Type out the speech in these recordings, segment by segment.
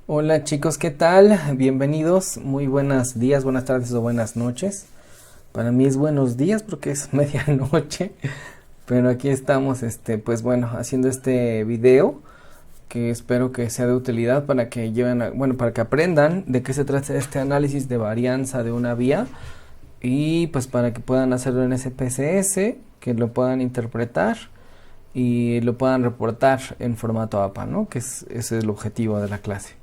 Hola chicos, ¿qué tal? Bienvenidos, muy buenos días, buenas tardes o buenas noches. Para mí es buenos días porque es medianoche, pero aquí estamos, pues bueno, haciendo este video que espero que sea de utilidad para que para que aprendan de qué se trata este análisis de varianza de una vía y pues para que puedan hacerlo en SPSS, que lo puedan interpretar y lo puedan reportar en formato APA, ¿no? Ese es el objetivo de la clase.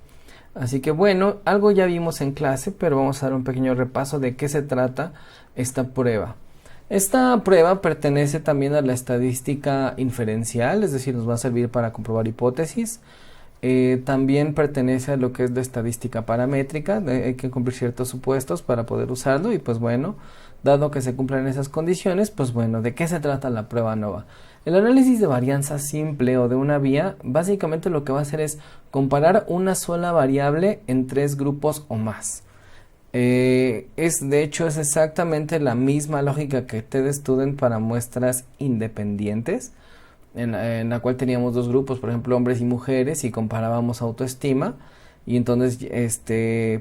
Así que bueno, algo ya vimos en clase, pero vamos a dar un pequeño repaso de qué se trata esta prueba. Esta prueba pertenece también a la estadística inferencial, es decir, nos va a servir para comprobar hipótesis. También pertenece a lo que es la estadística paramétrica, hay que cumplir ciertos supuestos para poder usarlo y pues bueno, dado que se cumplan esas condiciones, pues bueno, ¿de qué se trata la prueba NOVA? El análisis de varianza simple o de una vía, básicamente lo que va a hacer es comparar una sola variable en tres grupos o más. De hecho, es exactamente la misma lógica que TestStudent para muestras independientes, en la cual teníamos dos grupos, por ejemplo, hombres y mujeres, y comparábamos autoestima, y entonces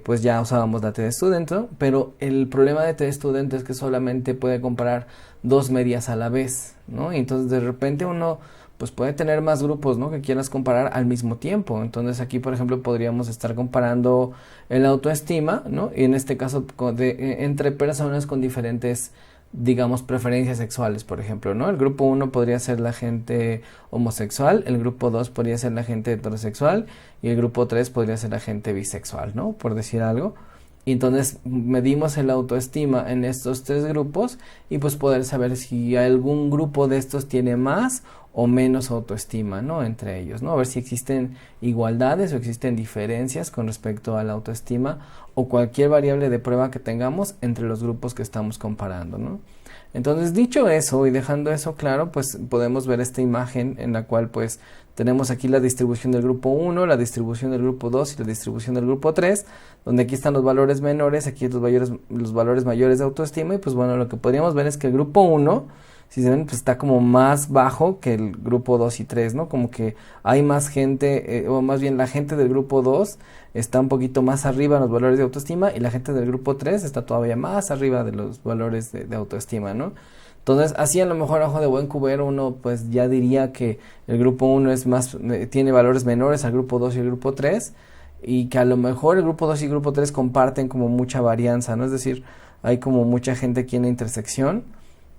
pues ya usábamos la TestStudent, ¿no? Pero el problema de TestStudent es que solamente puede comparar dos medias a la vez, ¿no? Y entonces de repente uno pues puede tener más grupos, ¿no? Que quieras comparar al mismo tiempo. Entonces aquí, por ejemplo, podríamos estar comparando el autoestima, ¿no? Y en este caso entre personas con diferentes, digamos, preferencias sexuales, por ejemplo, ¿no? El grupo 1 podría ser la gente homosexual, el grupo 2 podría ser la gente heterosexual y el grupo 3 podría ser la gente bisexual, ¿no? Por decir algo. Y entonces medimos el autoestima en estos tres grupos y pues poder saber si algún grupo de estos tiene más o menos autoestima, ¿no? Entre ellos, ¿no? A ver si existen igualdades o existen diferencias con respecto a la autoestima o cualquier variable de prueba que tengamos entre los grupos que estamos comparando, ¿no? Entonces, dicho eso y dejando eso claro, pues podemos ver esta imagen en la cual pues tenemos aquí la distribución del grupo 1, la distribución del grupo 2 y la distribución del grupo 3, donde aquí están los valores menores, aquí los valores mayores de autoestima y pues bueno, lo que podríamos ver es que el grupo 1, si se ven, pues está como más bajo que el grupo 2 y 3, ¿no? Como que hay más gente, o más bien la gente del grupo 2 está un poquito más arriba en los valores de autoestima y la gente del grupo 3 está todavía más arriba de los valores de autoestima, ¿no? Entonces, así a lo mejor a ojo de buen cubero uno pues ya diría que el grupo 1 es más, tiene valores menores al grupo 2 y el grupo 3 y que a lo mejor el grupo 2 y el grupo 3 comparten como mucha varianza, ¿no? Es decir, hay como mucha gente aquí en la intersección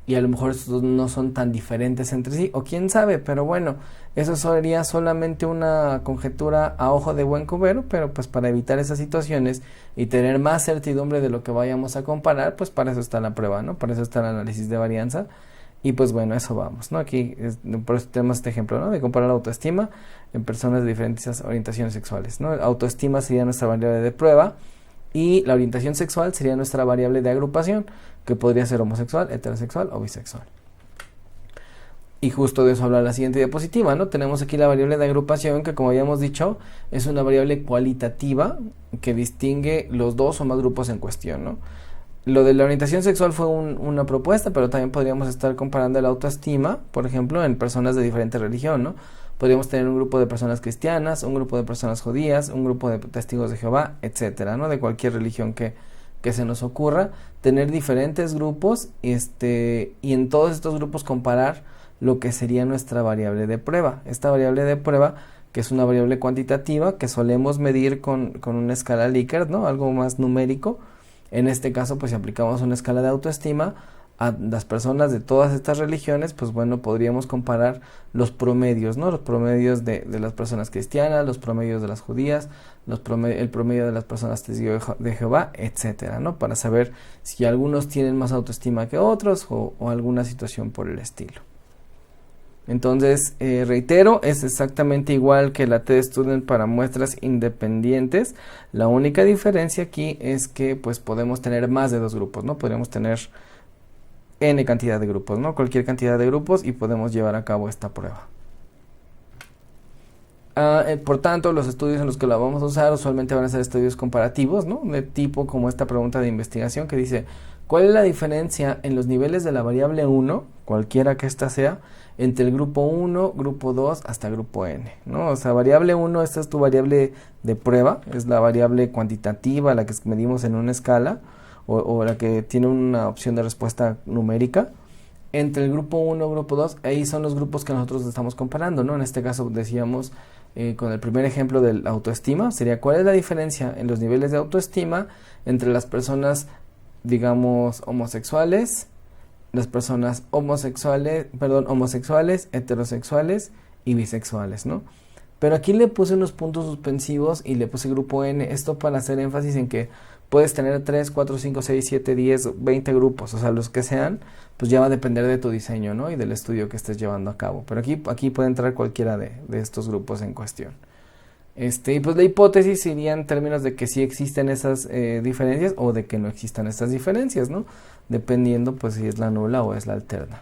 y a lo mejor estos no son tan diferentes entre sí, o quién sabe, pero bueno, eso sería solamente una conjetura a ojo de buen cubero, pero pues para evitar esas situaciones y tener más certidumbre de lo que vayamos a comparar, pues para eso está la prueba, ¿no? Para eso está el análisis de varianza, y pues bueno, eso vamos, ¿no? Aquí por eso tenemos este ejemplo, ¿no? De comparar la autoestima en personas de diferentes orientaciones sexuales, ¿no? Autoestima sería nuestra variable de prueba, y la orientación sexual sería nuestra variable de agrupación, que podría ser homosexual, heterosexual o bisexual. Y justo de eso habla la siguiente diapositiva, ¿no? Tenemos aquí la variable de agrupación, que como habíamos dicho, es una variable cualitativa que distingue los dos o más grupos en cuestión, ¿no? Lo de la orientación sexual fue una propuesta, pero también podríamos estar comparando la autoestima, por ejemplo, en personas de diferente religión, ¿no? Podríamos tener un grupo de personas cristianas, un grupo de personas judías, un grupo de testigos de Jehová, etcétera, ¿no? De cualquier religión que se nos ocurra, tener diferentes grupos y en todos estos grupos comparar lo que sería nuestra variable de prueba. Esta variable de prueba, que es una variable cuantitativa que solemos medir con una escala Likert, ¿no? Algo más numérico. En este caso, pues si aplicamos una escala de autoestima a las personas de todas estas religiones, pues bueno, podríamos comparar los promedios, ¿no? Los promedios de las personas cristianas, los promedios de las judías, el promedio de las personas testigos de Jehová, etcétera, ¿no? Para saber si algunos tienen más autoestima que otros o alguna situación por el estilo. Entonces, reitero, es exactamente igual que la TestStudent para muestras independientes. La única diferencia aquí es que pues podemos tener más de dos grupos, ¿no? Podríamos tener n cantidad de grupos, ¿no? Cualquier cantidad de grupos y podemos llevar a cabo esta prueba. Por tanto, los estudios en los que la vamos a usar usualmente van a ser estudios comparativos, ¿no? De tipo como esta pregunta de investigación que dice: ¿cuál es la diferencia en los niveles de la variable 1 cualquiera que ésta sea, entre el grupo 1, grupo 2 hasta grupo n, ¿no? O sea, variable 1, esta es tu variable de prueba, es la variable cuantitativa, la que medimos en una escala, o la que tiene una opción de respuesta numérica. Entre el grupo 1 y grupo 2, ahí son los grupos que nosotros estamos comparando, ¿no? En este caso decíamos, con el primer ejemplo de la autoestima, sería cuál es la diferencia en los niveles de autoestima entre las personas, digamos, homosexuales, las personas homosexuales, heterosexuales y bisexuales, ¿no? Pero aquí le puse unos puntos suspensivos y le puse grupo N, esto para hacer énfasis en que puedes tener 3, 4, 5, 6, 7, 10, 20 grupos, o sea, los que sean, pues ya va a depender de tu diseño, ¿no? Y del estudio que estés llevando a cabo. Pero aquí puede entrar cualquiera de estos grupos en cuestión. Y pues la hipótesis sería en términos de que sí existen esas diferencias o de que no existan estas diferencias, ¿no? Dependiendo pues si es la nula o es la alterna.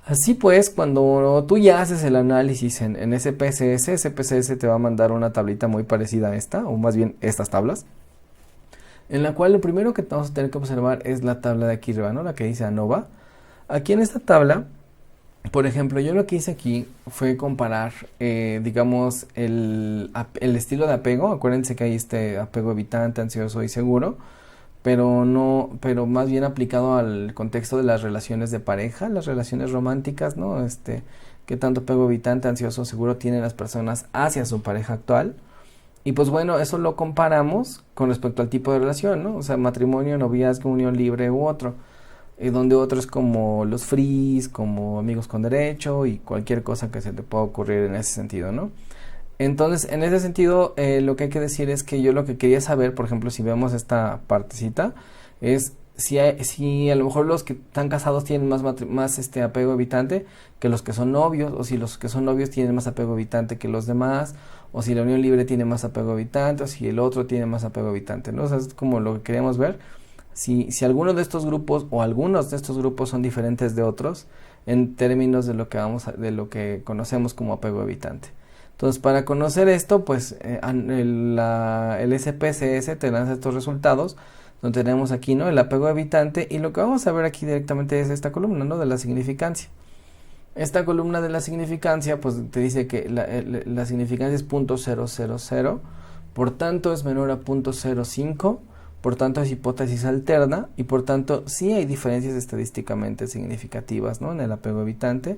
Así pues, cuando tú ya haces el análisis en SPSS, SPSS te va a mandar una tablita muy parecida a esta, o más bien estas tablas, en la cual lo primero que vamos a tener que observar es la tabla de aquí arriba, ¿no? La que dice ANOVA. Aquí en esta tabla, por ejemplo, yo lo que hice aquí fue comparar, digamos, el estilo de apego. Acuérdense que hay este apego evitante, ansioso y seguro, pero más bien aplicado al contexto de las relaciones de pareja, las relaciones románticas, ¿no? Qué tanto apego evitante, ansioso, seguro tienen las personas hacia su pareja actual. Y pues bueno, eso lo comparamos con respecto al tipo de relación, ¿no? O sea, matrimonio, noviazgo, unión libre u otro. Donde otros como los fris, como amigos con derecho y cualquier cosa que se te pueda ocurrir en ese sentido, ¿no? Entonces, en ese sentido, lo que hay que decir es que yo lo que quería saber, por ejemplo, si vemos esta partecita, es si a lo mejor los que están casados tienen más apego evitante que los que son novios, o si los que son novios tienen más apego evitante que los demás, o si la unión libre tiene más apego evitante, o si el otro tiene más apego evitante, ¿no? O sea, es como lo que queríamos ver. Si alguno de estos grupos o algunos de estos grupos son diferentes de otros en términos de lo que conocemos como apego evitante. Entonces, para conocer esto, pues el SPSS te lanza estos resultados, donde tenemos aquí, ¿no? El apego evitante, y lo que vamos a ver aquí directamente es esta columna, ¿no? De la significancia. Esta columna de la significancia, pues te dice que la significancia es 0.000, por tanto es menor a 0.05, por tanto es hipótesis alterna, y por tanto sí hay diferencias estadísticamente significativas, ¿no? En el apego evitante.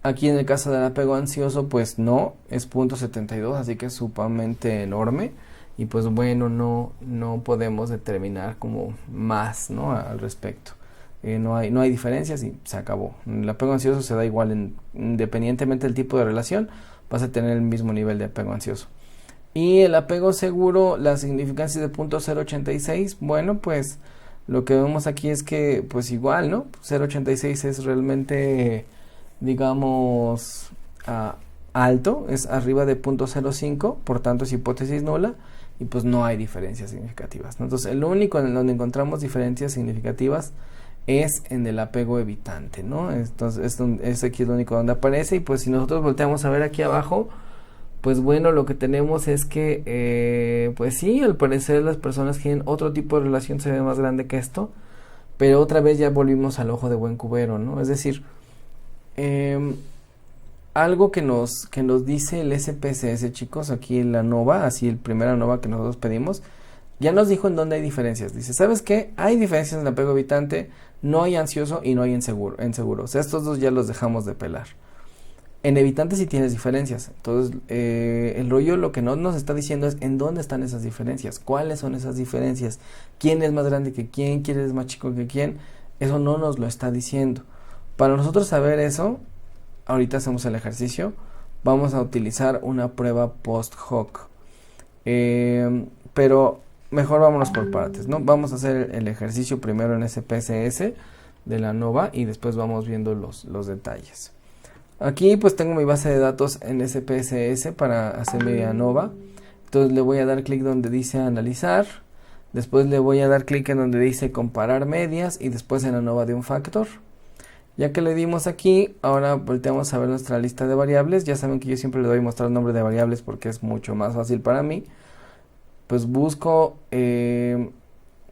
Aquí en el caso del apego ansioso, pues no, es 0.72, así que es sumamente enorme, y pues bueno, no podemos determinar como más, ¿no? Al respecto. No hay diferencias y se acabó. El apego ansioso se da igual, independientemente del tipo de relación, vas a tener el mismo nivel de apego ansioso. Y el apego seguro, la significancia es de 0.086, bueno, pues lo que vemos aquí es que pues igual, ¿no? 0.86 es realmente, digamos, alto, es arriba de 0.05, por tanto es hipótesis nula, y pues no hay diferencias significativas, ¿no? Entonces el único en donde encontramos diferencias significativas es en el apego evitante, ¿no? Entonces es aquí lo único donde aparece, y pues si nosotros volteamos a ver aquí abajo, pues bueno, lo que tenemos es que, pues sí, al parecer las personas que tienen otro tipo de relación se ve más grande que esto, pero otra vez ya volvimos al ojo de buen cubero, ¿no? Es decir, algo que nos dice el SPSS, chicos, aquí en la ANOVA, así el primer ANOVA que nosotros pedimos, ya nos dijo en dónde hay diferencias. Dice, ¿sabes qué? Hay diferencias en el apego evitante, no hay ansioso y no hay inseguro. O sea, estos dos ya los dejamos de pelar. En evitante sí tienes diferencias. Entonces, el rollo lo que nos está diciendo es en dónde están esas diferencias, cuáles son esas diferencias, quién es más grande que quién es más chico que quién. Eso no nos lo está diciendo. Para nosotros saber eso, ahorita hacemos el ejercicio, vamos a utilizar una prueba post hoc. Pero mejor vámonos por partes, ¿no? Vamos a hacer el ejercicio primero en SPSS de la ANOVA y después vamos viendo los detalles. Aquí pues tengo mi base de datos en SPSS para hacer mi ANOVA. Entonces le voy a dar clic donde dice analizar, después le voy a dar clic en donde dice comparar medias y después en ANOVA de un factor. Ya que le dimos aquí, ahora volteamos a ver nuestra lista de variables. Ya saben que yo siempre le doy mostrar nombre de variables porque es mucho más fácil para mí. Pues busco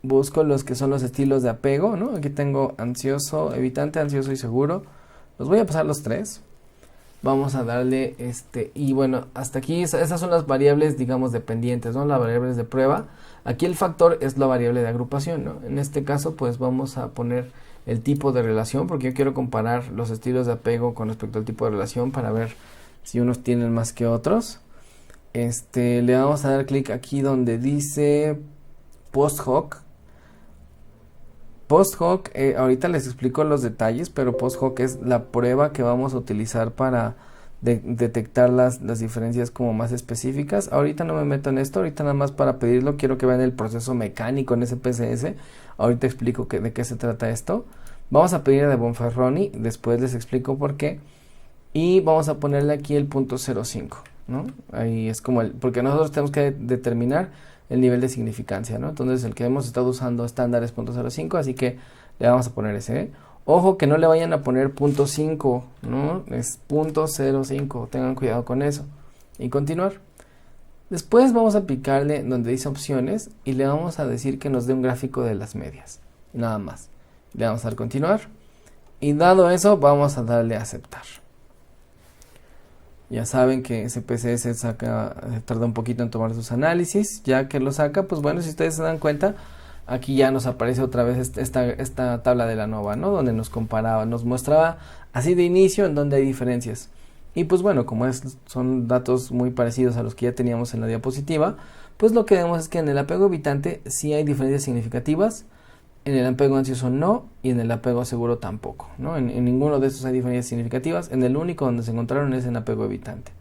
busco los que son los estilos de apego, ¿no? Aquí tengo ansioso, evitante, ansioso y seguro. Los voy a pasar los tres. Vamos a darle y bueno, hasta aquí esas son las variables, digamos, dependientes, ¿no? Las variables de prueba. Aquí el factor es la variable de agrupación, ¿no? En este caso, pues vamos a poner el tipo de relación, porque yo quiero comparar los estilos de apego con respecto al tipo de relación para ver si unos tienen más que otros. Le vamos a dar clic aquí donde dice post hoc. Post hoc, ahorita les explico los detalles, pero post hoc es la prueba que vamos a utilizar para detectar las diferencias como más específicas. Ahorita no me meto en esto, ahorita nada más para pedirlo quiero que vean el proceso mecánico en SPSS. Ahorita explico de qué se trata esto. Vamos a pedir de Bonferroni, después les explico por qué. Y vamos a ponerle aquí el punto 0.5, ¿no? Ahí es como porque nosotros tenemos que determinar el nivel de significancia, ¿no? Entonces el que hemos estado usando estándar es .05, así que le vamos a poner ese, ¿eh? Ojo que no le vayan a poner .5, ¿no? Es .05, tengan cuidado con eso. Y continuar. Después vamos a picarle donde dice opciones y le vamos a decir que nos dé un gráfico de las medias. Nada más. Le vamos a dar continuar. Y dado eso, vamos a darle a aceptar. Ya saben que SPSS tarda un poquito en tomar sus análisis. Ya que lo saca, pues bueno, si ustedes se dan cuenta, aquí ya nos aparece otra vez esta tabla de la ANOVA, ¿no? Donde nos comparaba, nos mostraba así de inicio en donde hay diferencias. Y pues bueno, como son datos muy parecidos a los que ya teníamos en la diapositiva, pues lo que vemos es que en el apego evitante sí hay diferencias significativas, en el apego ansioso no, y en el apego seguro tampoco, ¿no? En ninguno de estos hay diferencias significativas, en el único donde se encontraron es en apego evitante.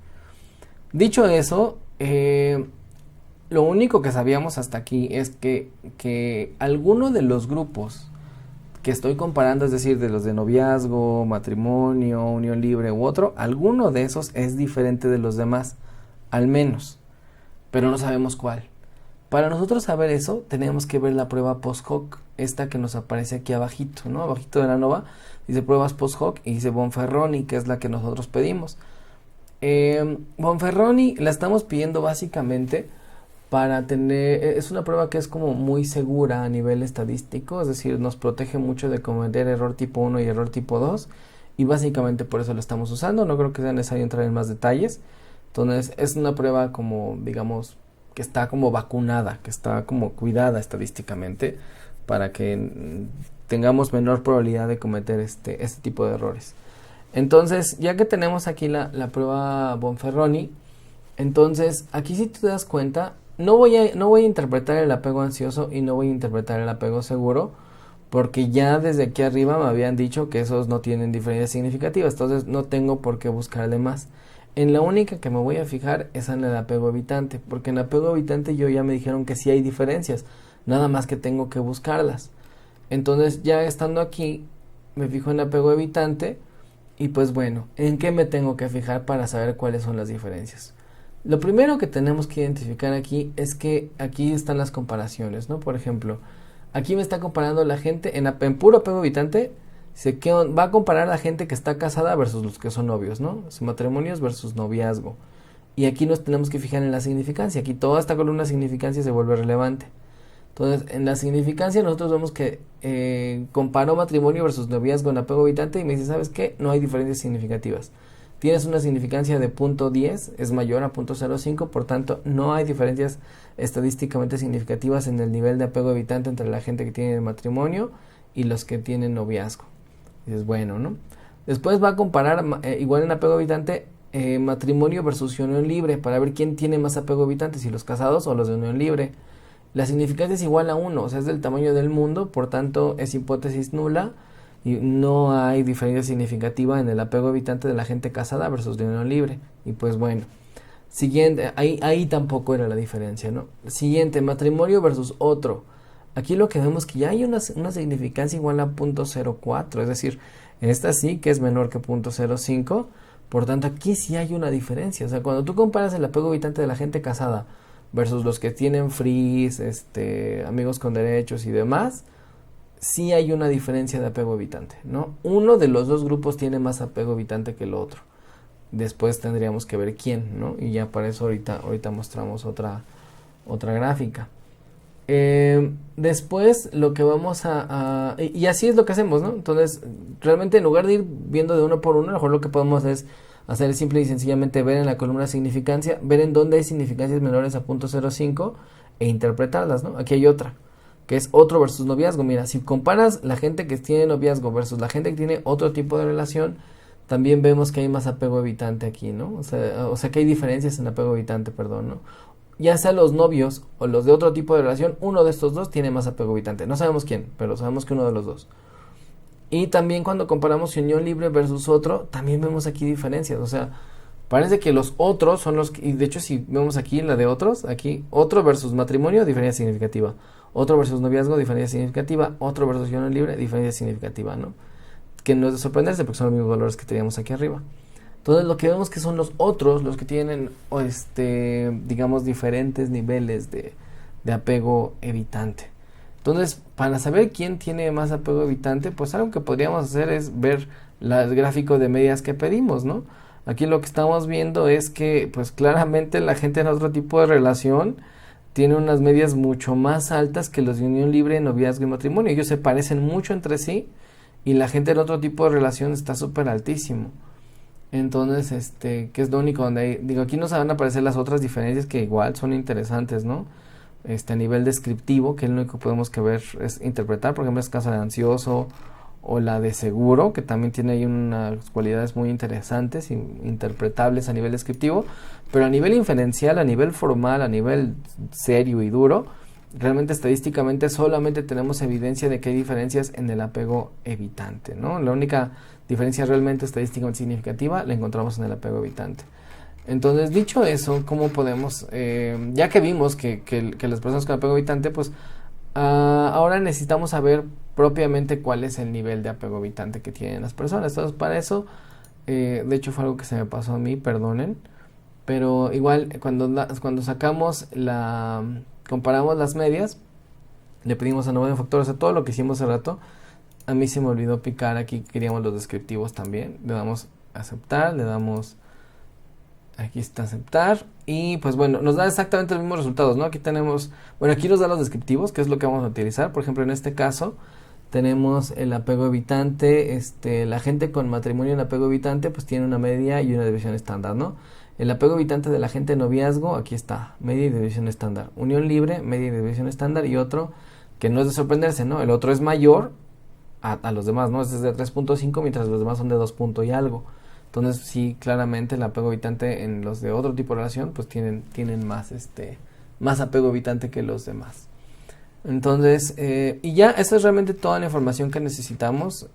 Dicho eso, lo único que sabíamos hasta aquí es que alguno de los grupos que estoy comparando, es decir, de los de noviazgo, matrimonio, unión libre u otro, alguno de esos es diferente de los demás, al menos, pero no sabemos cuál. Para nosotros saber eso, tenemos que ver la prueba post hoc, esta que nos aparece aquí abajito, ¿no? Abajito de la ANOVA, dice pruebas post hoc y dice Bonferroni, que es la que nosotros pedimos. Bonferroni la estamos pidiendo básicamente para tener, es una prueba que es como muy segura a nivel estadístico, es decir, nos protege mucho de cometer error tipo 1 y error tipo 2, y básicamente por eso lo estamos usando. No creo que sea necesario entrar en más detalles. Entonces es una prueba como, digamos, que está como vacunada, que está como cuidada estadísticamente para que tengamos menor probabilidad de cometer este tipo de errores. Entonces, ya que tenemos aquí la prueba Bonferroni, entonces aquí si te das cuenta, no voy a interpretar el apego ansioso y no voy a interpretar el apego seguro, porque ya desde aquí arriba me habían dicho que esos no tienen diferencias significativas, entonces no tengo por qué buscarle más. En la única que me voy a fijar es en el apego evitante, porque en el apego evitante ya me dijeron que sí hay diferencias, nada más que tengo que buscarlas. Entonces ya estando aquí, me fijo en apego evitante y pues bueno, ¿en qué me tengo que fijar para saber cuáles son las diferencias? Lo primero que tenemos que identificar aquí es que aquí están las comparaciones, ¿no? Por ejemplo, aquí me está comparando la gente en puro apego evitante. Va a comparar a la gente que está casada versus los que son novios, ¿no? Matrimonios versus noviazgo. Y aquí nos tenemos que fijar en la significancia. Aquí toda esta columna de significancia se vuelve relevante. Entonces, en la significancia nosotros vemos que comparó matrimonio versus noviazgo en apego evitante y me dice, ¿sabes qué? No hay diferencias significativas. Tienes una significancia de .10, es mayor a .05, por tanto, no hay diferencias estadísticamente significativas en el nivel de apego evitante entre la gente que tiene matrimonio y los que tienen noviazgo. Es bueno, ¿no? Después va a comparar, igual en apego evitante, matrimonio versus unión libre, para ver quién tiene más apego evitante, si los casados o los de unión libre. La significancia es igual a 1, o sea, es del tamaño del mundo, por tanto, es hipótesis nula, y no hay diferencia significativa en el apego evitante de la gente casada versus de unión libre. Y pues bueno, siguiente, ahí tampoco era la diferencia, ¿no? Siguiente, matrimonio versus otro. Aquí lo que vemos es que ya hay una significancia igual a .04, es decir, esta sí que es menor que .05, por tanto aquí sí hay una diferencia. O sea, cuando tú comparas el apego evitante de la gente casada versus los que tienen fris, amigos con derechos y demás, sí hay una diferencia de apego evitante, ¿no? Uno de los dos grupos tiene más apego evitante que el otro. Después tendríamos que ver quién, ¿no? Y ya para eso ahorita mostramos otra gráfica. Después lo que vamos y así es lo que hacemos, ¿no? Entonces, realmente en lugar de ir viendo de uno por uno, a lo mejor lo que podemos es hacer simple y sencillamente ver en la columna significancia, ver en dónde hay significancias menores a .05 e interpretarlas, ¿no? Aquí hay otra, que es otro versus noviazgo. Mira, si comparas la gente que tiene noviazgo versus la gente que tiene otro tipo de relación, también vemos que hay más apego evitante aquí, ¿no? O sea que hay diferencias en apego evitante, perdón, ¿no? Ya sea los novios o los de otro tipo de relación, uno de estos dos tiene más apego evitante. No sabemos quién, pero sabemos que uno de los dos. Y también cuando comparamos unión libre versus otro, también vemos aquí diferencias. O sea, parece que los otros son los que, y de hecho si vemos aquí la de otros, aquí otro versus matrimonio, diferencia significativa. Otro versus noviazgo, diferencia significativa. Otro versus unión libre, diferencia significativa, ¿no? Que no es de sorprenderse porque son los mismos valores que teníamos aquí arriba. Entonces lo que vemos que son los otros los que tienen, digamos, diferentes niveles de apego evitante. Entonces, para saber quién tiene más apego evitante, pues algo que podríamos hacer es ver el gráfico de medias que pedimos, ¿no? Aquí lo que estamos viendo es que, pues claramente la gente en otro tipo de relación tiene unas medias mucho más altas que los de unión libre, noviazgo y matrimonio. Ellos se parecen mucho entre sí y la gente en otro tipo de relación está súper altísimo. Entonces, que es lo único donde hay, digo, aquí nos van a aparecer las otras diferencias que igual son interesantes, ¿no? A nivel descriptivo, que es lo único que podemos que ver es interpretar, por ejemplo, es caso de ansioso o la de seguro, que también tiene ahí unas cualidades muy interesantes e interpretables a nivel descriptivo, pero a nivel inferencial, a nivel formal, a nivel serio y duro, realmente estadísticamente solamente tenemos evidencia de que hay diferencias en el apego evitante, ¿no? La única diferencia realmente estadísticamente significativa la encontramos en el apego evitante. Entonces, dicho eso, ¿cómo podemos, ya que vimos que las personas con apego evitante, pues ahora necesitamos saber propiamente cuál es el nivel de apego evitante que tienen las personas? Entonces, para eso, de hecho fue algo que se me pasó a mí, perdonen, pero igual cuando sacamos comparamos las medias, le pedimos a nuevo factor, o sea, todo lo que hicimos hace rato. A mí se me olvidó picar aquí, queríamos los descriptivos también. Le damos aceptar, le damos, aquí está aceptar, y pues bueno, nos da exactamente los mismos resultados, ¿no? Aquí tenemos, bueno, aquí nos da los descriptivos, que es lo que vamos a utilizar. Por ejemplo, en este caso tenemos el apego evitante, la gente con matrimonio en apego evitante pues tiene una media y una división estándar, ¿no? El apego evitante de la gente en noviazgo, aquí está, media y división estándar. Unión libre, media y división estándar, y otro que no es de sorprenderse, ¿no? El otro es mayor a los demás, ¿no? Es de 3.5, mientras los demás son de 2 y algo. Entonces, sí, claramente el apego evitante en los de otro tipo de relación, pues tienen más apego evitante que los demás. Entonces, y ya, esa es realmente toda la información que necesitamos,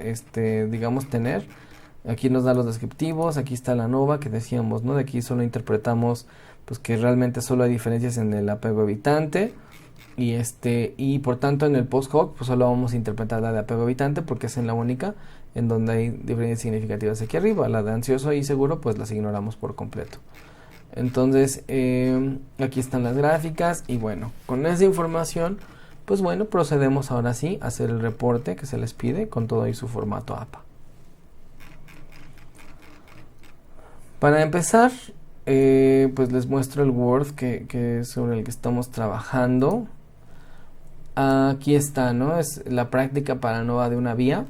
digamos, tener. Aquí nos da los descriptivos, aquí está la ANOVA que decíamos, ¿no? De aquí solo interpretamos, pues, que realmente solo hay diferencias en el apego evitante. Y por tanto en el post hoc pues solo vamos a interpretar la de apego evitante porque es en la única en donde hay diferencias significativas aquí arriba. La de ansioso y seguro pues las ignoramos por completo. Entonces aquí están las gráficas y bueno, con esa información pues bueno, procedemos ahora sí a hacer el reporte que se les pide con todo y su formato APA. Para empezar pues les muestro el Word que es sobre el que estamos trabajando. Aquí está, ¿no? Es la práctica para ANOVA de una vía.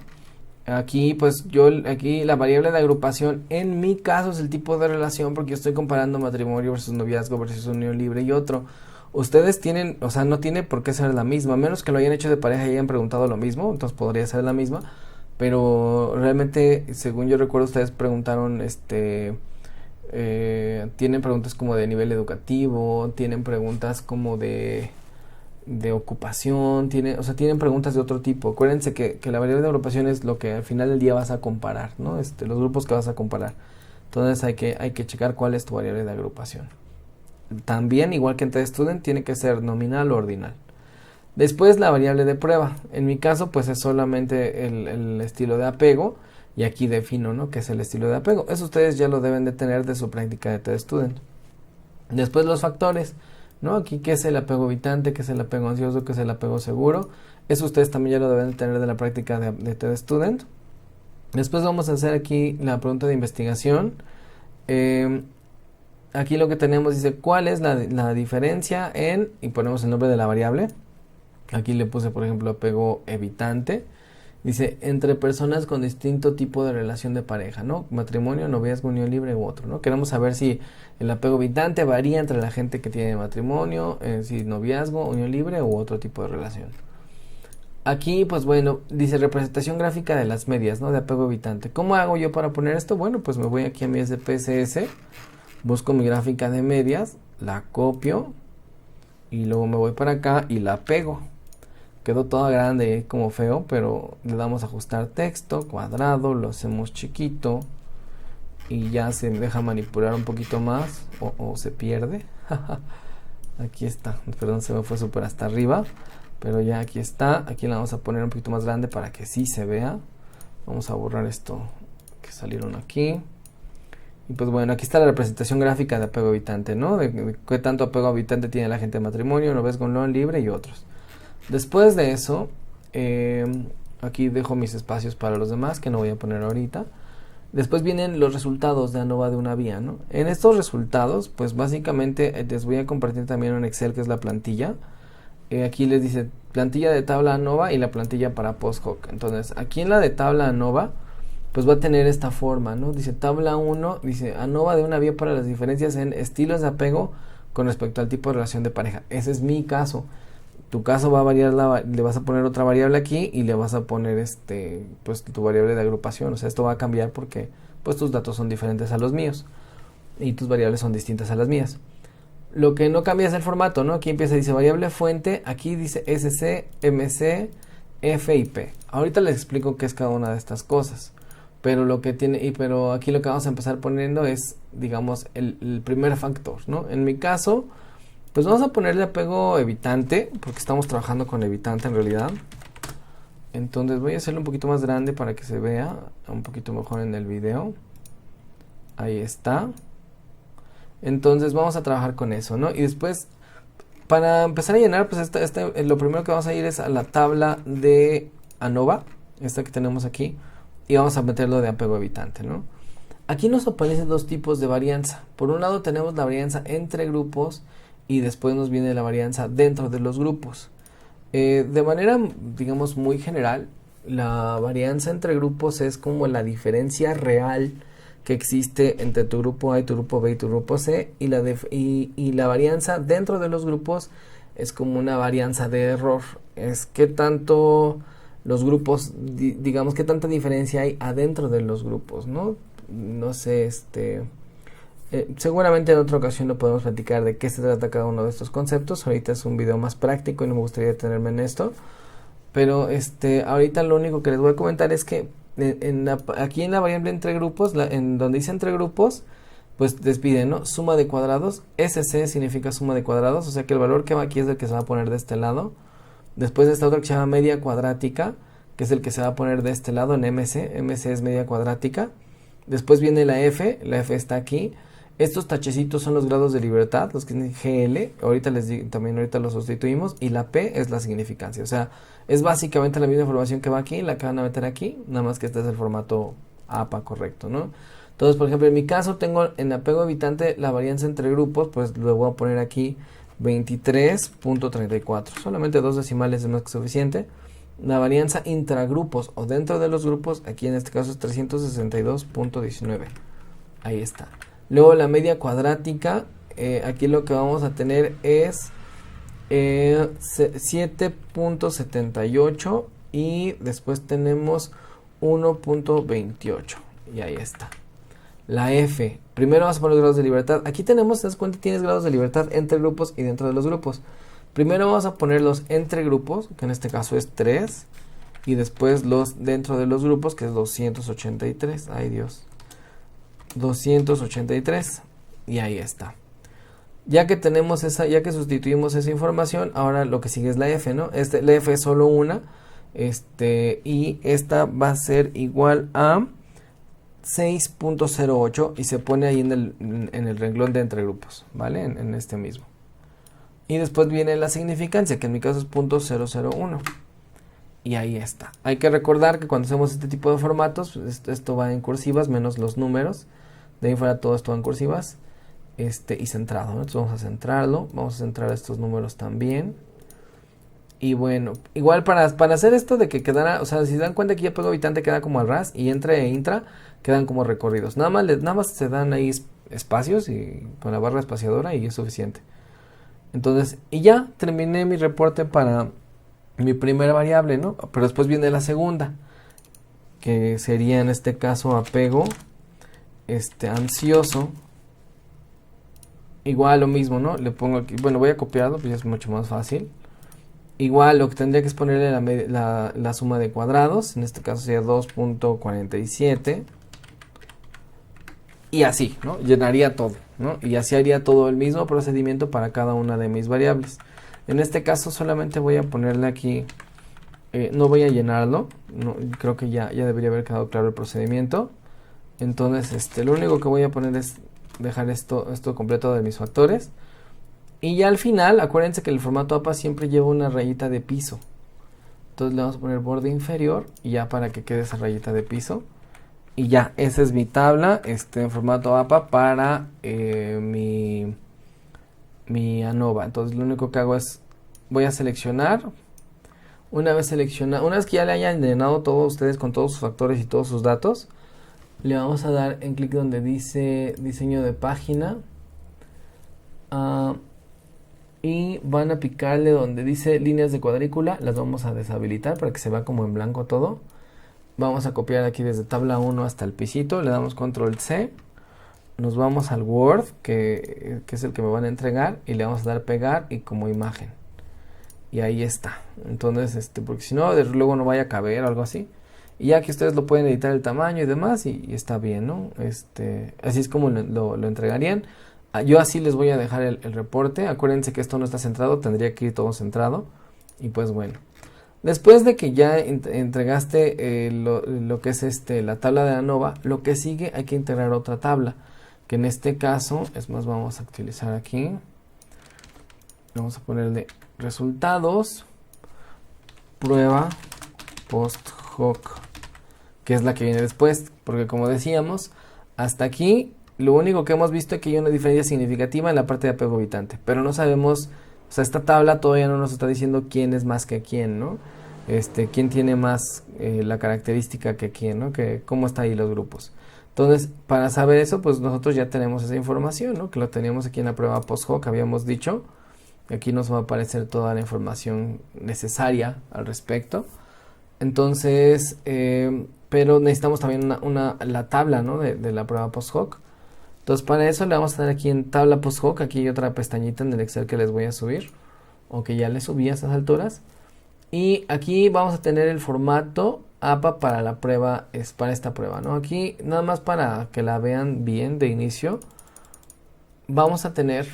Aquí, pues aquí la variable de agrupación, en mi caso es el tipo de relación porque yo estoy comparando matrimonio versus noviazgo versus unión libre y otro. Ustedes tienen, o sea, no tiene por qué ser la misma, a menos que lo hayan hecho de pareja y hayan preguntado lo mismo, entonces podría ser la misma, pero realmente, según yo recuerdo, ustedes preguntaron, tienen preguntas como de nivel educativo, tienen preguntas como de ocupación, tienen preguntas de otro tipo. Acuérdense que la variable de agrupación es lo que al final del día vas a comparar, ¿no? Los grupos que vas a comparar. Entonces hay que checar cuál es tu variable de agrupación. También, igual que en TestStudent, tiene que ser nominal o ordinal. Después la variable de prueba. En mi caso, pues es solamente el estilo de apego. Y aquí defino, ¿no?, qué es el estilo de apego. Eso ustedes ya lo deben de tener de su práctica de TestStudent. Después los factores, ¿no? Aquí qué es el apego evitante, qué es el apego ansioso, qué es el apego seguro. Eso ustedes también ya lo deben de tener de la práctica de TestStudent. Después vamos a hacer aquí la pregunta de investigación. Aquí lo que tenemos dice cuál es la diferencia en, y ponemos el nombre de la variable, Aquí le puse, por ejemplo, apego evitante. Dice, entre personas con distinto tipo de relación de pareja, ¿no? Matrimonio, noviazgo, unión libre u otro, ¿no? Queremos saber si el apego evitante varía entre la gente que tiene matrimonio, si noviazgo, unión libre u otro tipo de relación. Aquí, pues bueno, dice representación gráfica de las medias, ¿no? De apego evitante. ¿Cómo hago yo para poner esto? Bueno, pues me voy aquí a mi SPSS, busco mi gráfica de medias, la copio y luego me voy para acá y la pego. Quedó toda grande como feo, pero le damos a ajustar texto, cuadrado, lo hacemos chiquito y ya se deja manipular un poquito más o se pierde. Aquí está, perdón, se me fue súper hasta arriba, pero ya aquí está. Aquí la vamos a poner un poquito más grande para que sí se vea. Vamos a borrar esto que salieron aquí. Y pues bueno, aquí está la representación gráfica de apego evitante, ¿no? De qué tanto apego evitante tiene la gente de matrimonio, noviazgo, unión libre y otros. Después de eso, aquí dejo mis espacios para los demás, que no voy a poner ahorita. Después vienen los resultados de ANOVA de una vía, ¿no? En estos resultados, pues básicamente les voy a compartir también un Excel que es la plantilla. Aquí les dice plantilla de tabla ANOVA y la plantilla para post-hoc. Entonces, aquí en la de tabla ANOVA, pues va a tener esta forma, ¿no? Dice tabla 1, dice ANOVA de una vía para las diferencias en estilos de apego con respecto al tipo de relación de pareja. Ese es mi caso. Tu caso va a variar, le vas a poner otra variable aquí y le vas a poner pues tu variable de agrupación. O sea, esto va a cambiar porque pues tus datos son diferentes a los míos y tus variables son distintas a las mías. Lo que no cambia es el formato, ¿no? Aquí empieza, dice variable fuente, aquí dice SC, MC, F y P. Ahorita les explico qué es cada una de estas cosas. Pero pero aquí lo que vamos a empezar poniendo es, digamos, el primer factor, ¿no? En mi caso, pues vamos a ponerle apego evitante, porque estamos trabajando con evitante en realidad. Entonces voy a hacerlo un poquito más grande para que se vea un poquito mejor en el video. Ahí está. Entonces vamos a trabajar con eso, ¿no? Y después, para empezar a llenar, pues lo primero que vamos a ir es a la tabla de ANOVA, esta que tenemos aquí, y vamos a meterlo de apego evitante, ¿no? Aquí nos aparecen dos tipos de varianza. Por un lado tenemos la varianza entre grupos y después nos viene la varianza dentro de los grupos. De manera, digamos, muy general, la varianza entre grupos es como la diferencia real que existe entre tu grupo A y tu grupo B y tu grupo C, y la varianza dentro de los grupos es como una varianza de error. Es qué tanto los grupos, digamos, qué tanta diferencia hay adentro de los grupos, ¿no? No sé, seguramente en otra ocasión lo podemos platicar de qué se trata cada uno de estos conceptos. Ahorita es un video más práctico y no me gustaría detenerme en esto. Pero ahorita lo único que les voy a comentar es que aquí en la variable entre grupos, en donde dice entre grupos, pues despide, ¿no? Suma de cuadrados. SC significa suma de cuadrados, o sea que el valor que va aquí es el que se va a poner de este lado. Después está otro que se llama media cuadrática, que es el que se va a poner de este lado en MC. MC es media cuadrática. Después viene la F está aquí. Estos tachecitos son los grados de libertad, los que tienen GL, ahorita les digo, también ahorita los sustituimos, y la P es la significancia, o sea, es básicamente la misma información que va aquí, la que van a meter aquí, nada más que este es el formato APA correcto, ¿no? Entonces, por ejemplo, en mi caso tengo en apego evitante la varianza entre grupos, pues le voy a poner aquí 23.34, solamente 2 decimales es más que suficiente. La varianza intragrupos o dentro de los grupos, aquí en este caso es 362.19, ahí está. Luego la media cuadrática, aquí lo que vamos a tener es 7.78 y después tenemos 1.28 y ahí está. La F, primero vamos a poner los grados de libertad. Aquí tenemos, ¿te das cuenta? Tienes grados de libertad entre grupos y dentro de los grupos. Primero vamos a poner los entre grupos, que en este caso es 3, y después los dentro de los grupos, que es 283. Ay Dios. 283 y ahí está. Ya que tenemos ya que sustituimos esa información, ahora lo que sigue es la F, ¿no? La F es solo una, y esta va a ser igual a 6.08 y se pone ahí en el renglón de entre grupos, ¿vale? En este mismo. Y después viene la significancia, que en mi caso es .001. Y ahí está. Hay que recordar que cuando hacemos este tipo de formatos, esto va en cursivas menos los números. De ahí fuera todo esto va en cursivas. Y centrado, ¿no? Entonces vamos a centrarlo. Vamos a centrar estos números también. Y bueno, igual para hacer esto de que quedara, o sea, si se dan cuenta que ya apego habitante queda como al ras y entre e intra quedan como recorridos. Nada más se dan ahí espacios y con la barra espaciadora y es suficiente. Entonces, y ya terminé mi reporte para mi primera variable, ¿no? Pero después viene la segunda, que sería en este caso apego ansioso. Igual lo mismo, ¿no? Le pongo aquí, bueno, voy a copiarlo, pues ya es mucho más fácil. Igual lo que tendría que es ponerle la suma de cuadrados, en este caso sería 2.47. Y así, ¿no? Llenaría todo, ¿no? Y así haría todo el mismo procedimiento para cada una de mis variables. En este caso solamente voy a ponerle aquí, no voy a llenarlo, no, creo que ya debería haber quedado claro el procedimiento. Entonces, lo único que voy a poner es dejar esto completo de mis factores. Y ya al final, acuérdense que el formato APA siempre lleva una rayita de piso. Entonces le vamos a poner borde inferior y ya para que quede esa rayita de piso. Y ya, esa es mi tabla en formato APA para mi ANOVA. Entonces lo único que hago es, voy a seleccionar. Una vez que ya le hayan llenado todos ustedes con todos sus factores y todos sus datos, le vamos a dar en clic donde dice diseño de página. Y van a picarle donde dice líneas de cuadrícula, las vamos a deshabilitar para que se vea como en blanco todo. Vamos a copiar aquí desde tabla 1 hasta el pisito, le damos control C, nos vamos al Word, que es el que me van a entregar, y le vamos a dar pegar y como imagen. Y ahí está. Entonces, porque si no, luego no vaya a caber o algo así. Y ya que ustedes lo pueden editar el tamaño y demás, y está bien, ¿no? Así es como lo entregarían. Yo así les voy a dejar el reporte. Acuérdense que esto no está centrado, tendría que ir todo centrado. Y pues bueno, después de que ya entregaste lo que es la tabla de ANOVA, lo que sigue hay que integrar otra tabla, que en este caso, es más, vamos a utilizar aquí, vamos a ponerle resultados, prueba post hoc, que es la que viene después, porque como decíamos, hasta aquí lo único que hemos visto es que hay una diferencia significativa en la parte de apego habitante, pero no sabemos, o sea, esta tabla todavía no nos está diciendo quién es más que quién, ¿no? Quién tiene más la característica que quién, ¿no? Que cómo está ahí los grupos. Entonces, para saber eso, pues nosotros ya tenemos esa información, ¿no? Que lo teníamos aquí en la prueba post-hoc, habíamos dicho. Aquí nos va a aparecer toda la información necesaria al respecto. Entonces, pero necesitamos también la tabla, ¿no? de la prueba post-hoc. Entonces para eso le vamos a dar aquí en tabla post-hoc, aquí hay otra pestañita en el Excel que les voy a subir, o que ya les subí a estas alturas. Y aquí vamos a tener el formato APA para la prueba, para esta prueba, ¿no? Aquí nada más para que la vean bien de inicio, vamos a tener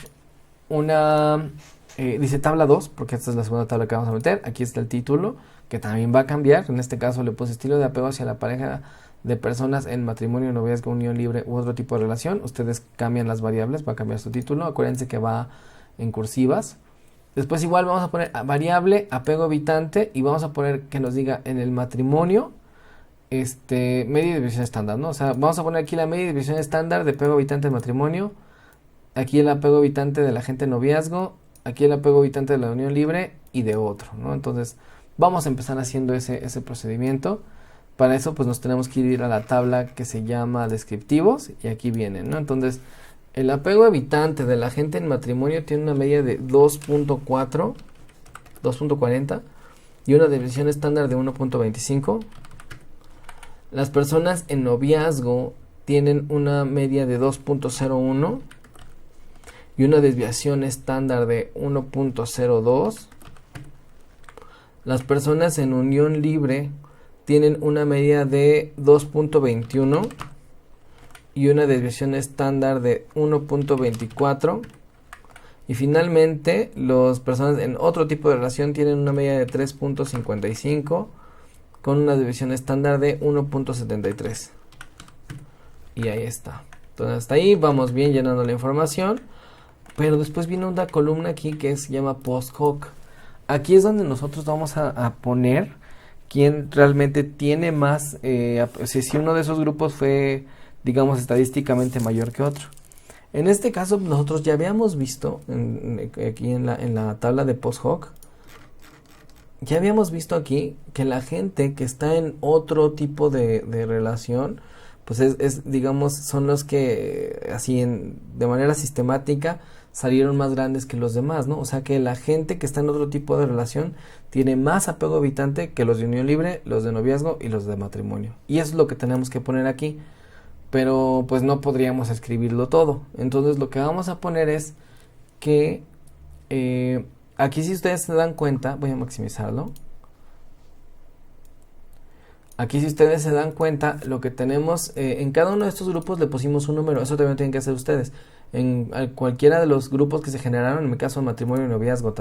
una, dice tabla 2, porque esta es la segunda tabla que vamos a meter. Aquí está el título, que también va a cambiar. En este caso le puse estilo de apego hacia la pareja de personas en matrimonio, noviazgo, unión libre u otro tipo de relación. Ustedes cambian las variables, va a cambiar su título. Acuérdense que va en cursivas. Después igual vamos a poner variable apego habitante y vamos a poner que nos diga en el matrimonio media de división estándar, ¿no? O sea, vamos a poner aquí la media de división estándar de apego habitante del matrimonio, aquí el apego habitante de la gente en noviazgo, aquí el apego habitante de la unión libre y de otro, ¿no? Entonces vamos a empezar haciendo ese procedimiento. Para eso pues nos tenemos que ir a la tabla que se llama descriptivos y aquí vienen, ¿no? Entonces el apego habitante de la gente en matrimonio tiene una media de 2.40 y una división estándar de 1.25. Las personas en noviazgo tienen una media de 2.01 y una desviación estándar de 1.02. Las personas en unión libre tienen una media de 2.21 y una desviación estándar de 1.24. Y finalmente, las personas en otro tipo de relación tienen una media de 3.55 con una desviación estándar de 1.73. Y ahí está. Entonces hasta ahí vamos bien llenando la información. Pero después viene una columna aquí que se llama post-hoc. Aquí es donde nosotros vamos a poner quién realmente tiene más, si uno de esos grupos fue, digamos, estadísticamente mayor que otro. En este caso nosotros ya habíamos visto aquí en la tabla de post-hoc ya habíamos visto aquí que la gente que está en otro tipo de relación, pues digamos, son los que así de manera sistemática salieron más grandes que los demás, ¿no? O sea que la gente que está en otro tipo de relación tiene más apego evitante que los de unión libre, los de noviazgo y los de matrimonio. Y eso es lo que tenemos que poner aquí, pero pues no podríamos escribirlo todo. Entonces lo que vamos a poner es que aquí, si ustedes se dan cuenta, voy a maximizarlo. Aquí, si ustedes se dan cuenta, lo que tenemos en cada uno de estos grupos le pusimos un número. Eso también tienen que hacer ustedes. En cualquiera de los grupos que se generaron, en mi caso matrimonio, noviazgo,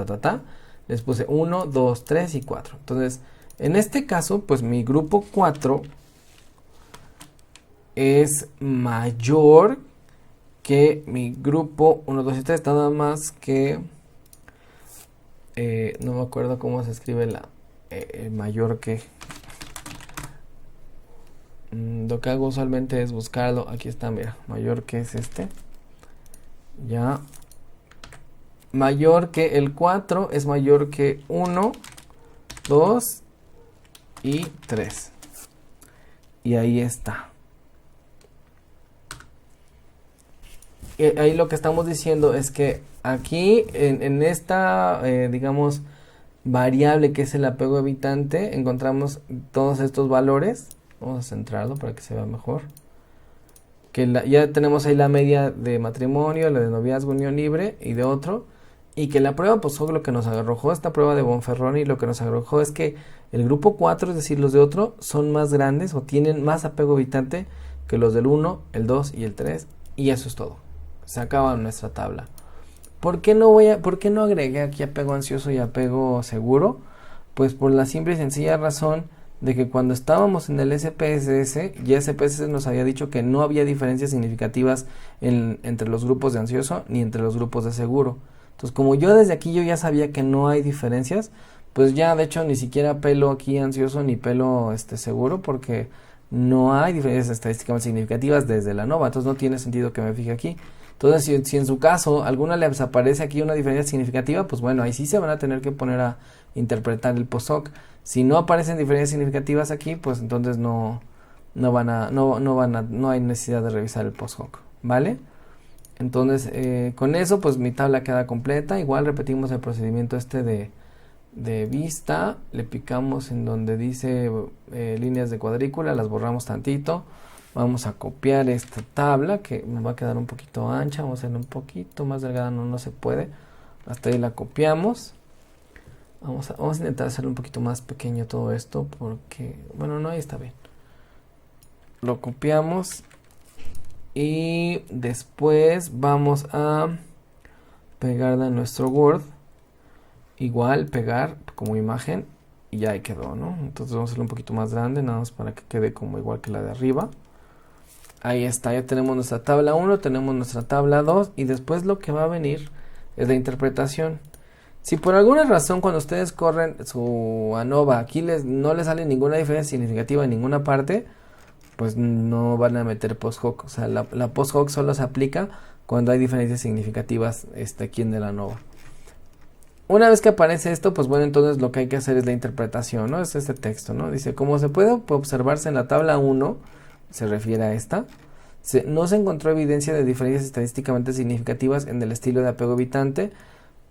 les puse 1, 2, 3 y 4. Entonces, en este caso, pues mi grupo 4 es mayor que mi grupo 1, 2 y 3, nada más que no me acuerdo cómo se escribe la mayor que. Lo que hago usualmente es buscarlo. Aquí está, mira, mayor que es este. Ya. Mayor que el 4 es mayor que 1, 2 y 3. Y ahí está. Ahí lo que estamos diciendo es que aquí en esta, digamos, variable que es el apego evitante, encontramos todos estos valores. Vamos a centrarlo para que se vea mejor. Que ya tenemos ahí la media de matrimonio, la de noviazgo, unión libre y de otro. Y que la prueba POSHOC lo que nos arrojó, esta prueba de Bonferroni, lo que nos arrojó es que el grupo 4, es decir, los de otro, son más grandes o tienen más apego evitante que los del 1, el 2 y el 3. Y eso es todo. Se acaba nuestra tabla. ¿Por qué no agregué aquí apego ansioso y apego seguro? Pues por la simple y sencilla razón de que cuando estábamos en el SPSS, ya SPSS nos había dicho que no había diferencias significativas entre los grupos de ansioso ni entre los grupos de seguro. Entonces, como yo desde aquí yo ya sabía que no hay diferencias, pues ya de hecho ni siquiera pelo aquí ansioso ni pelo seguro, porque no hay diferencias estadísticamente significativas desde la ANOVA, entonces no tiene sentido que me fije aquí. Entonces, si en su caso alguna les aparece aquí una diferencia significativa, pues bueno, ahí sí se van a tener que poner a interpretar el POSHOC. Si no aparecen diferencias significativas aquí, pues entonces no hay necesidad de revisar el POSHOC, ¿vale? Entonces, con eso, pues mi tabla queda completa. Igual repetimos el procedimiento de vista. Le picamos en donde dice líneas de cuadrícula, las borramos tantito. Vamos a copiar esta tabla que me va a quedar un poquito ancha. Vamos a hacerla un poquito más delgada, no se puede. Hasta ahí la copiamos. Vamos a intentar hacerlo un poquito más pequeño todo esto porque, bueno, no, ahí está bien. Lo copiamos y después vamos a pegarla en nuestro Word. Igual pegar como imagen y ya ahí quedó, ¿no? Entonces vamos a hacerlo un poquito más grande, nada más para que quede como igual que la de arriba. Ahí está, ya tenemos nuestra tabla 1, tenemos nuestra tabla 2 y después lo que va a venir es la interpretación. Si por alguna razón cuando ustedes corren su ANOVA aquí no les sale ninguna diferencia significativa en ninguna parte, pues no van a meter POSHOC. O sea, la POSHOC solo se aplica cuando hay diferencias significativas aquí en el ANOVA. Una vez que aparece esto, pues bueno, entonces lo que hay que hacer es la interpretación, ¿no? Es este texto, ¿no? Dice, como se puede observarse en la tabla 1, se refiere a esta, no se encontró evidencia de diferencias estadísticamente significativas en el estilo de apego evitante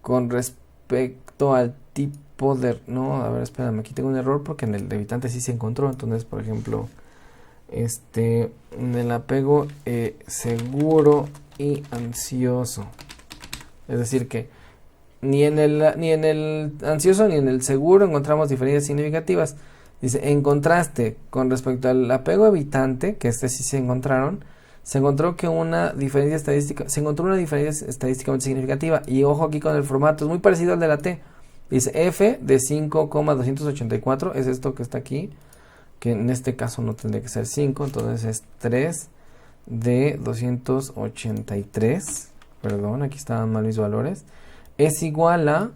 con respecto al tipo de... No, a ver, espérame, aquí tengo un error porque en el de evitante sí se encontró. Entonces, por ejemplo, en el apego seguro y ansioso. Es decir que ni en el ansioso ni en el seguro encontramos diferencias significativas. Dice, en contraste con respecto al apego evitante, que sí se encontraron, se encontró que una diferencia estadísticamente significativa. Y ojo aquí con el formato, es muy parecido al de la T. Dice F de 5,284, es esto que está aquí, que en este caso no tendría que ser 5, entonces es 3 de 283, perdón, aquí estaban mal mis valores, es igual a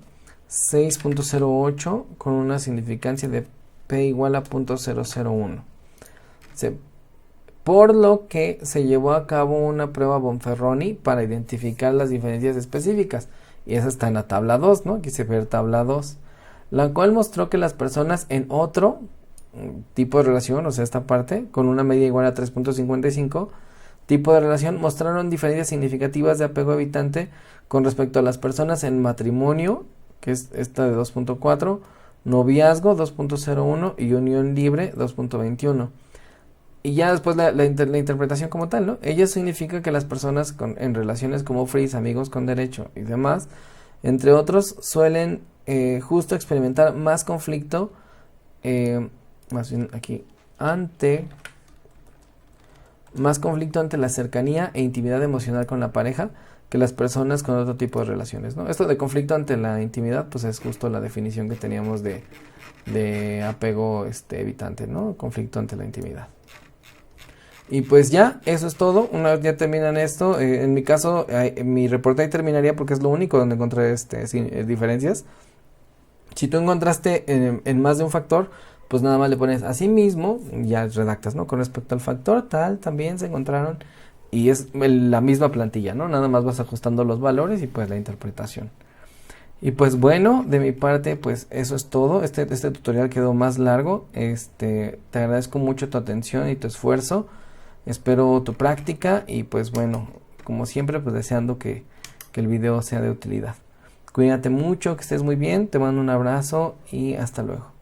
6.08 con una significancia de P igual a 0.001. Por lo que se llevó a cabo una prueba Bonferroni para identificar las diferencias específicas. Y esa está en la tabla 2, ¿no? Aquí se ve tabla 2. la cual mostró que las personas en otro tipo de relación, o sea, esta parte, con una media igual a 3.55, tipo de relación, mostraron diferencias significativas de apego evitante con respecto a las personas en matrimonio, que es esta de 2.4, noviazgo 2.01 y unión libre 2.21. Y ya después la interpretación como tal, ¿no? Ello significa que las personas en relaciones como fris, amigos con derecho y demás, entre otros, suelen justo experimentar más conflicto, más bien aquí, más conflicto ante la cercanía e intimidad emocional con la pareja que las personas con otro tipo de relaciones, ¿no? Esto de conflicto ante la intimidad, pues es justo la definición que teníamos de apego evitante, ¿no? Conflicto ante la intimidad. Y pues ya, eso es todo. Una vez ya terminan esto, en mi caso, mi reporte ahí terminaría porque es lo único donde encontré diferencias. Si tú encontraste en más de un factor, pues nada más le pones así mismo, ya redactas, ¿no? Con respecto al factor tal, también se encontraron, y es la misma plantilla, ¿no? Nada más vas ajustando los valores y pues la interpretación. Y pues bueno, de mi parte, pues eso es todo. Este tutorial quedó más largo. Te agradezco mucho tu atención y tu esfuerzo. Espero tu práctica y pues bueno, como siempre, pues deseando que el video sea de utilidad. Cuídate mucho, que estés muy bien, te mando un abrazo y hasta luego.